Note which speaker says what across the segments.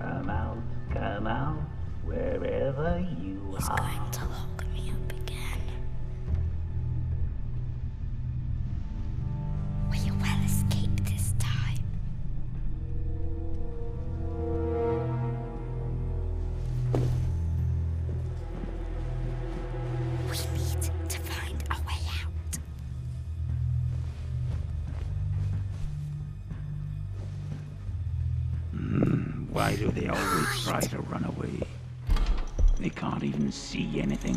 Speaker 1: come out, wherever you
Speaker 2: He's
Speaker 1: are.
Speaker 2: going to lock me up again. We will escape this time. We need to find a way out.
Speaker 1: Why do they always try to run away? They can't even see anything.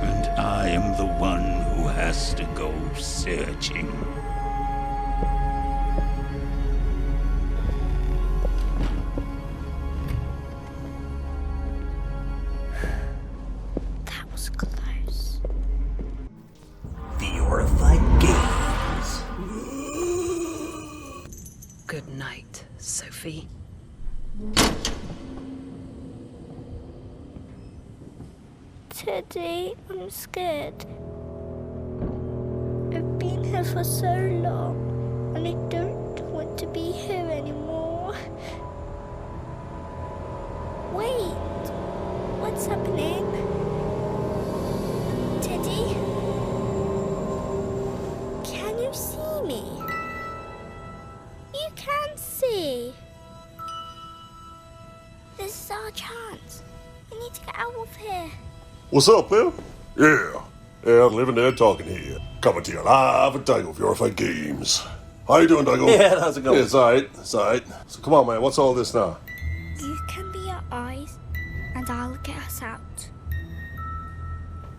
Speaker 1: And I am the one who has to go searching.
Speaker 2: That was close.
Speaker 1: VRified Games.
Speaker 3: Good night, Sophie.
Speaker 2: Teddy, I'm scared. I've been here for so long, and I don't want to be here anymore. Wait, what's happening? Teddy? Can you see me? You can see. This is our chance. We need to get out of here.
Speaker 4: What's up, man? Yeah, living there, talking here. Coming to you live at Dago, VRified Games. How you doing, Dago?
Speaker 5: Yeah, how's it going?
Speaker 4: Yeah, it's alright. So come on, man, what's all this now?
Speaker 2: You can be our eyes, and I'll get us out.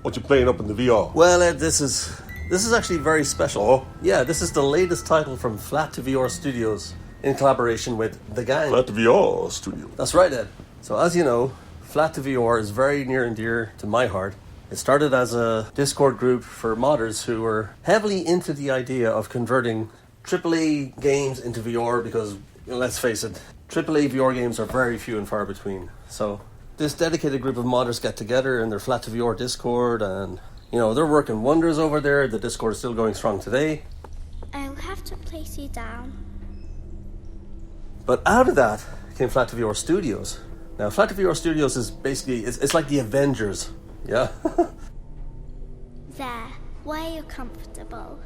Speaker 4: What you playing up in the VR?
Speaker 5: Well, Ed, this is actually very special.
Speaker 4: Oh?
Speaker 5: Yeah, this is the latest title from Flat2VR Studios in collaboration with The Gang.
Speaker 4: Flat2VR Studio.
Speaker 5: That's right, Ed. So as you know, Flat2VR is very near and dear to my heart. It started as a Discord group for modders who were heavily into the idea of converting AAA games into VR because, let's face it, AAA VR games are very few and far between. So this dedicated group of modders get together in their Flat2VR Discord and, they're working wonders over there. The Discord is still going strong today.
Speaker 2: I'll have to place you down.
Speaker 5: But out of that came Flat2VR Studios. Now, Flat2VR Studios is basically, it's like the Avengers, yeah?
Speaker 2: There, where you're comfortable.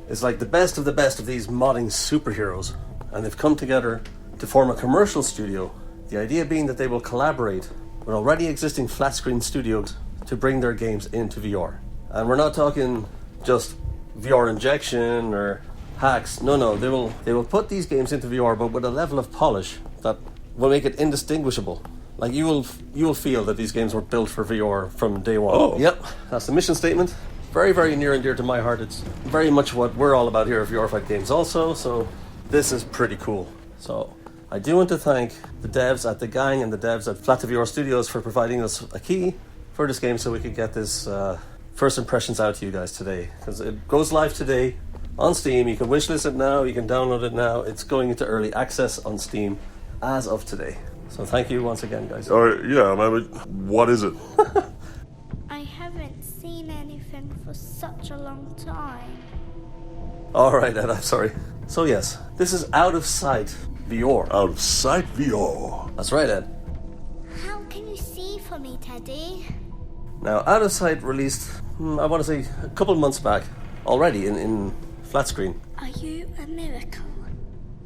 Speaker 5: It's like the best of these modding superheroes. And they've come together to form a commercial studio. The idea being that they will collaborate with already existing flat screen studios to bring their games into VR. And we're not talking just VR injection or hacks. No, they will put these games into VR, but with a level of polish that will make it indistinguishable. Like you will feel that these games were built for VR from day one.
Speaker 4: Oh.
Speaker 5: Yep, that's the mission statement. Very, very near and dear to my heart. It's very much what we're all about here at VRified Games also, so this is pretty cool. So I do want to thank the devs at The Gang and the devs at Flat2VR Studios for providing us a key for this game so we could get this first impressions out to you guys today. Because it goes live today on Steam. You can wishlist it now, you can download it now. It's going into early access on Steam as of today. So thank you once again, guys.
Speaker 4: Yeah, man, what is it?
Speaker 2: I haven't seen anything for such a long time.
Speaker 5: Alright, Ed, I'm sorry. So yes, this is Out of Sight VR.
Speaker 4: Out of Sight VR.
Speaker 5: That's right, Ed.
Speaker 2: How can you see for me, Teddy?
Speaker 5: Now, Out of Sight released, I want to say, a couple of months back already in flat screen.
Speaker 2: Are you a miracle?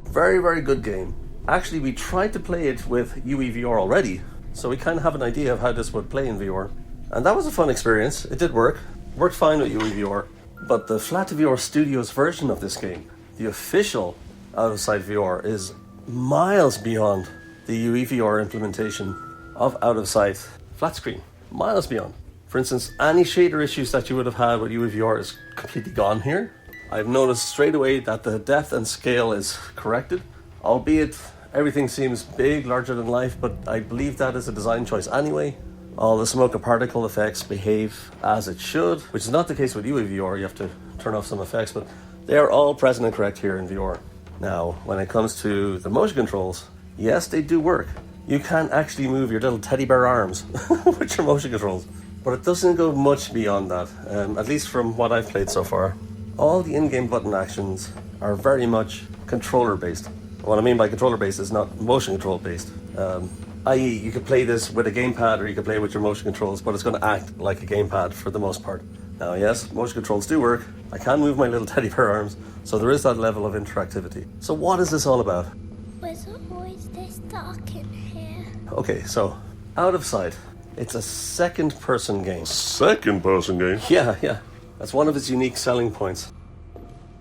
Speaker 5: Very, very good game. Actually, we tried to play it with UEVR already, so we kind of have an idea of how this would play in VR. And that was a fun experience. It did work. Worked fine with UEVR. But the Flat2VR Studios version of this game, the official Out of Sight VR, is miles beyond the UEVR implementation of Out of Sight flat screen. Miles beyond. For instance, any shader issues that you would have had with UEVR is completely gone here. I've noticed straight away that the depth and scale is corrected, albeit everything seems big, larger than life, but I believe that is a design choice anyway. All the smoke and particle effects behave as it should, which is not the case with UEVR. You have to turn off some effects, but they are all present and correct here in VR. Now, when it comes to the motion controls, yes, they do work. You can actually move your little teddy bear arms with your motion controls. but it doesn't go much beyond that, at least from what I've played so far. All the in-game button actions are very much controller-based. What I mean by controller-based is not motion control-based. I.e., you could play this with a gamepad or you could play it with your motion controls, but it's going to act like a gamepad for the most part. Now, yes, motion controls do work. I can move my little teddy bear arms, so there is that level of interactivity. So what is this all about?
Speaker 2: Was it always this dark in here?
Speaker 5: Okay, so Out of Sight. It's a second-person game.
Speaker 4: Second person game?
Speaker 5: Yeah. That's one of its unique selling points.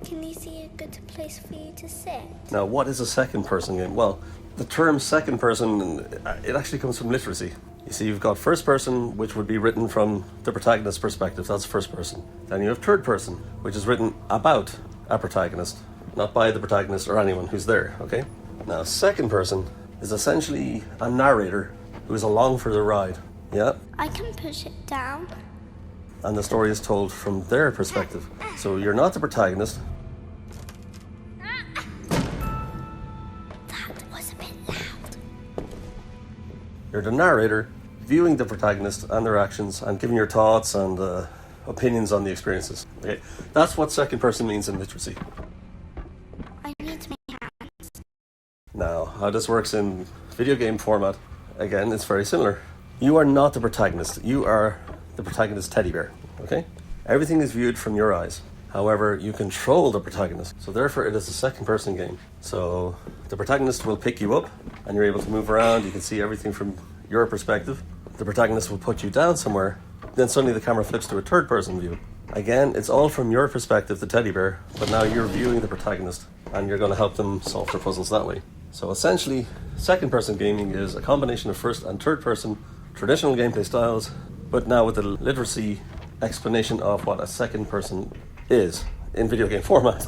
Speaker 2: Can you see a good place for you to sit?
Speaker 5: Now, what is a second-person game? Well, the term second person, it actually comes from literacy. You see, you've got first person, which would be written from the protagonist's perspective. That's first person. Then you have third person, which is written about a protagonist, not by the protagonist or anyone who's there, okay? Now, second person is essentially a narrator who is along for the ride, yeah?
Speaker 2: I can push it down.
Speaker 5: And the story is told from their perspective. So you're not the protagonist.
Speaker 2: That was a bit loud.
Speaker 5: You're the narrator, viewing the protagonist and their actions and giving your thoughts and opinions on the experiences. Okay, that's what second person means in literacy.
Speaker 2: I need my hands.
Speaker 5: Now, how this works in video game format, again, it's very similar. You are not the protagonist. You are the protagonist's teddy bear, okay? Everything is viewed from your eyes. However, you control the protagonist. So therefore, it is a second person game. So the protagonist will pick you up and you're able to move around. You can see everything from your perspective. The protagonist will put you down somewhere. Then suddenly the camera flips to a third person view. Again, it's all from your perspective, the teddy bear, but now you're viewing the protagonist and you're going to help them solve their puzzles that way. So essentially, second person gaming is a combination of first and third person traditional gameplay styles, but now with the literacy explanation of what a second person is in video game format.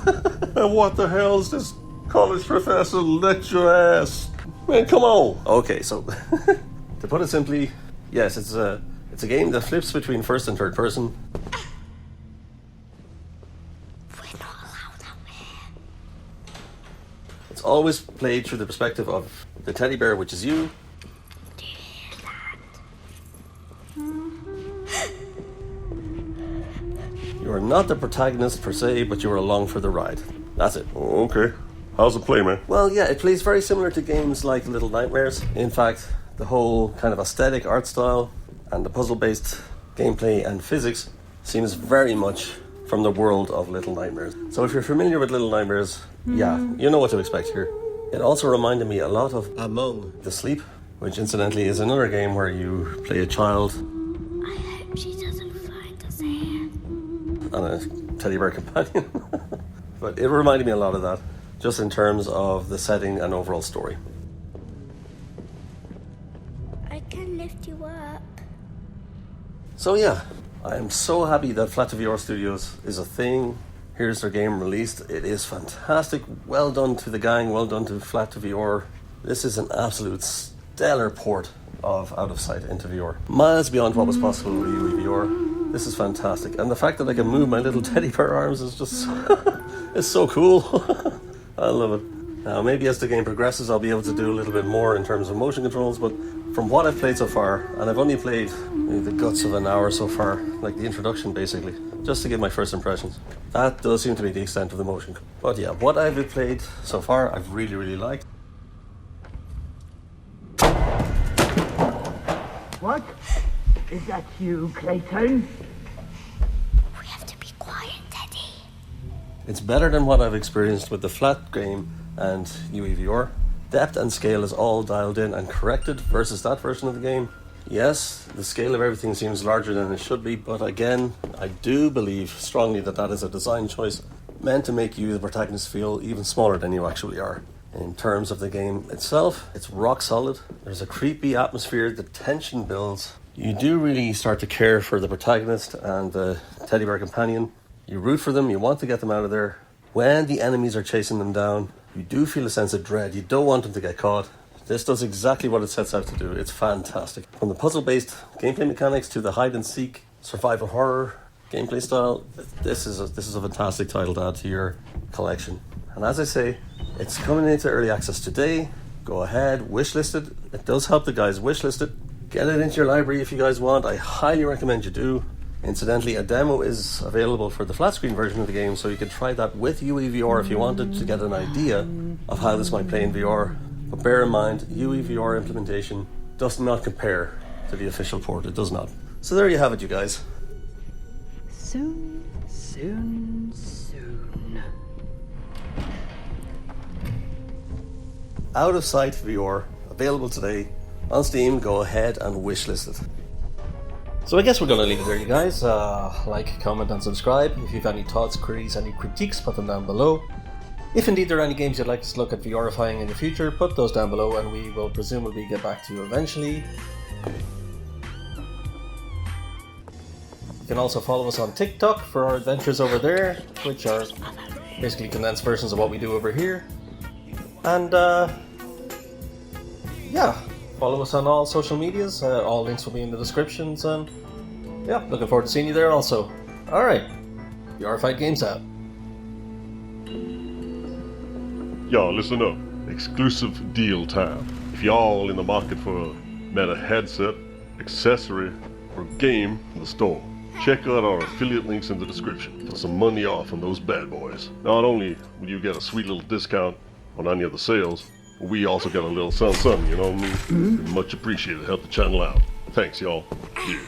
Speaker 4: And what the hell is this college professor lecture ass? Man, come on.
Speaker 5: Okay, so to put it simply, yes, it's a game that flips between first and third person.
Speaker 2: We're not allowed out here.
Speaker 5: It's always played through the perspective of the teddy bear, which is you.
Speaker 2: Do you hear that?
Speaker 5: You are not the protagonist per se, but you are along for the ride. That's it.
Speaker 4: Oh, okay. How's it play, man?
Speaker 5: Well, yeah, it plays very similar to games like Little Nightmares. In fact, the whole kind of aesthetic, art style, and the puzzle-based gameplay and physics seems very much from the world of Little Nightmares. So if you're familiar with Little Nightmares, yeah, you know what to expect here. It also reminded me a lot of Among the Sleep, which incidentally is another game where you play a child
Speaker 2: I hope she doesn't find us here.
Speaker 5: and a teddy bear companion. But it reminded me a lot of that, just in terms of the setting and overall story.
Speaker 2: I can lift you up.
Speaker 5: So yeah, I am so happy that Flat2VR Studios is a thing. Here's their game released. It is fantastic. Well done to the gang, well done to Flat2VR. This is an absolute stellar port of Out of Sight into VR. Miles beyond what was possible with VR. This is fantastic. And the fact that I can move my little teddy bear arms is just it's so cool. I love it. Now maybe as the game progresses I'll be able to do a little bit more in terms of motion controls, but from what I've played so far, and I've only played maybe the guts of an hour so far, like the introduction basically, just to give my first impressions. That does seem to be the extent of the motion. But yeah, what I've played so far I've really, really liked.
Speaker 1: What? Is that you, Clayton?
Speaker 2: We have to be quiet, Teddy.
Speaker 5: It's better than what I've experienced with the Flat game and UEVR. Depth and scale is all dialed in and corrected versus that version of the game. Yes, the scale of everything seems larger than it should be, but again, I do believe strongly that that is a design choice meant to make you, the protagonist, feel even smaller than you actually are. In terms of the game itself, it's rock solid. There's a creepy atmosphere, the tension builds. You do really start to care for the protagonist and the teddy bear companion. You root for them, you want to get them out of there. When the enemies are chasing them down, you do feel a sense of dread. You don't want them to get caught. This does exactly what it sets out to do. It's fantastic. From the puzzle-based gameplay mechanics to the hide-and-seek survival horror gameplay style, this is a fantastic title to add to your collection. And as I say, it's coming into early access today. Go ahead, wishlist it. It does help the guys wishlist it. Get it into your library if you guys want. I highly recommend you do. Incidentally, a demo is available for the flat screen version of the game, so you can try that with UEVR if you wanted to get an idea of how this might play in VR. But bear in mind, UEVR implementation does not compare to the official port. It does not. So there you have it, you guys.
Speaker 3: Soon, soon, soon.
Speaker 5: Out of Sight VR, available today on Steam. Go ahead and wishlist it. So I guess we're going to leave it there, you guys. Like, comment and subscribe. If you have any thoughts, queries, any critiques, put them down below. If indeed there are any games you'd like us to look at VRifying in the future, put those down below and we will presumably get back to you eventually. You can also follow us on TikTok for our adventures over there, which are basically condensed versions of what we do over here. And yeah, follow us on all social medias. All links will be in the descriptions, and yeah, looking forward to seeing you there also. Alright, VRified Games out.
Speaker 4: Y'all, listen up. Exclusive deal time. If y'all in the market for a Meta headset, accessory, or game from the store, check out our affiliate links in the description for some money off on those bad boys. Not only will you get a sweet little discount on any of the sales, but we also get a little something, you know what I mean? Much appreciated. Help the channel out. Thanks, y'all. Yeah.